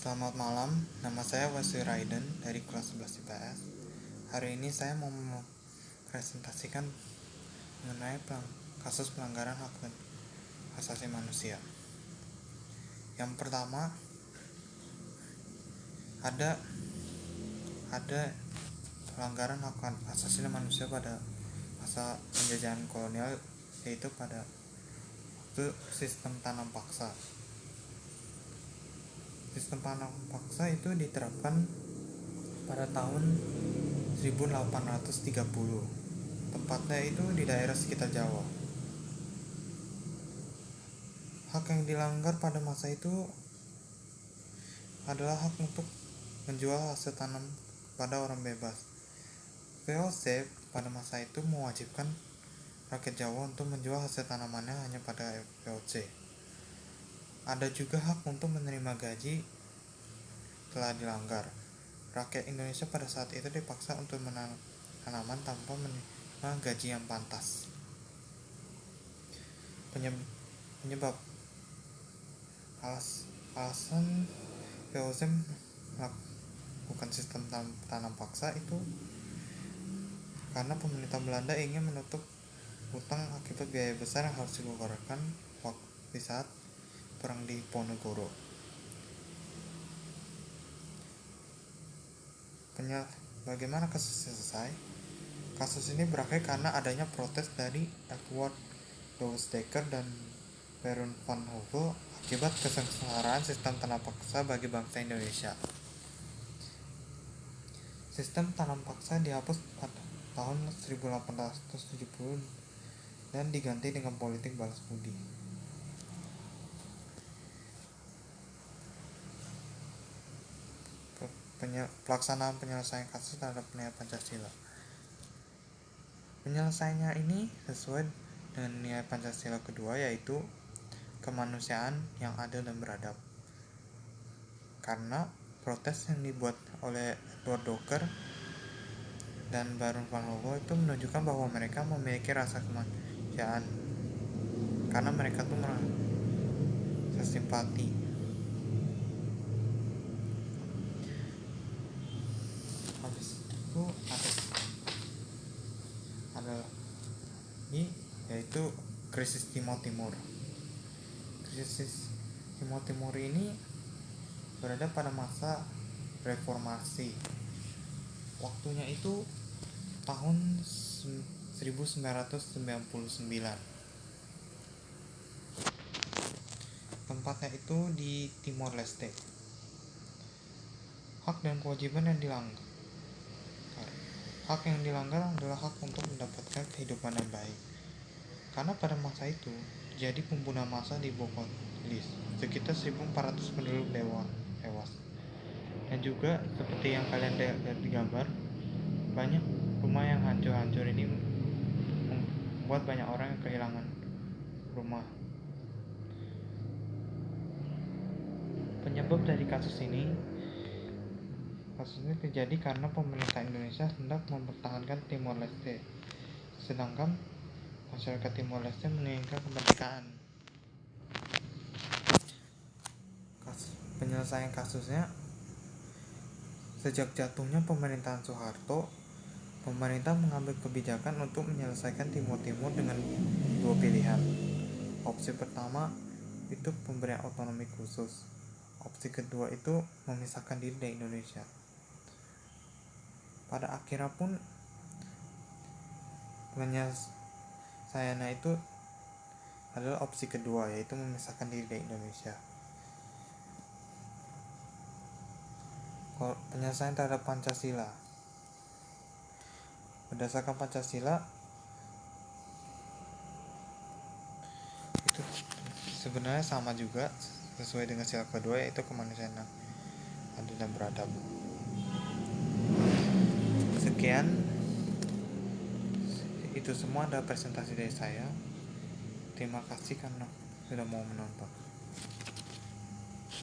Selamat malam, nama saya Waswi Raiden dari kelas 11 IPS. Hari ini saya mau mempresentasikan mengenai kasus pelanggaran hak asasi manusia. Yang pertama, ada pelanggaran hak asasi manusia pada masa penjajahan kolonial, yaitu pada waktu sistem tanam paksa. Sistem tanam paksa itu diterapkan pada tahun 1830. Tempatnya itu di daerah sekitar Jawa. Hak yang dilanggar pada masa itu adalah hak untuk menjual hasil tanam pada orang bebas. VOC pada masa itu mewajibkan rakyat Jawa untuk menjual hasil tanamannya hanya pada VOC. Ada juga hak untuk menerima gaji telah dilanggar. Rakyat Indonesia pada saat itu dipaksa untuk menanam tanaman tanpa menerima gaji yang pantas. Penyebab alasan VOC melakukan sistem tanam paksa itu karena pemerintah Belanda ingin menutup hutang akibat biaya besar yang harus dikeluarkan di saat perang di Ponorogo. Bagaimana kasusnya selesai? Kasus ini berakhir karena adanya protes dari Edward Douwes-Dekker dan Baron van Hove akibat kesengsaraan sistem tanam paksa bagi bangsa Indonesia. Sistem tanam paksa dihapus pada tahun 1870 dan diganti dengan politik balas budi. Pelaksanaan penyelesaian kasus terhadap nilai Pancasila. Penyelesaiannya ini sesuai dengan nilai Pancasila kedua, yaitu kemanusiaan yang adil dan beradab. Karena protes yang dibuat oleh Edward Docker dan Baron van Hove itu menunjukkan bahwa mereka memiliki rasa kemanusiaan, karena mereka tuh merasa simpati. Habis itu ada lagi, yaitu krisis Timur. Krisis Timur ini berada pada masa reformasi. Waktunya itu tahun 1999. Tempatnya itu di Timor Leste. Hak dan kewajiban yang dilanggar. Hak yang dilanggar adalah hak untuk mendapatkan kehidupan yang baik. Karena pada masa itu terjadi pembunuhan massal di Bogolis, sekitar 1.400 penduduk tewas. Dan juga seperti yang kalian lihat di gambar, banyak rumah yang hancur ini membuat banyak orang yang kehilangan rumah. Penyebab dari kasus ini terjadi karena pemerintah Indonesia hendak mempertahankan Timor Leste, sedangkan masyarakat Timor Leste menginginkan kemerdekaan. Penyelesaian kasusnya, sejak jatuhnya pemerintahan Soeharto, pemerintah mengambil kebijakan untuk menyelesaikan Timur dengan dua pilihan. Opsi pertama itu pemberian otonomi khusus. Opsi kedua itu memisahkan diri dari Indonesia. Pada akhirnya pun penyelesaiannya itu adalah opsi kedua, yaitu memisahkan diri dari Indonesia. Penyelesaian terhadap Pancasila. Berdasarkan Pancasila itu sebenarnya sama juga, sesuai dengan sila kedua, yaitu kemanusiaan yang adil dan beradab. Sekian, itu semua adalah presentasi dari saya. Terima kasih karena sudah mau menonton.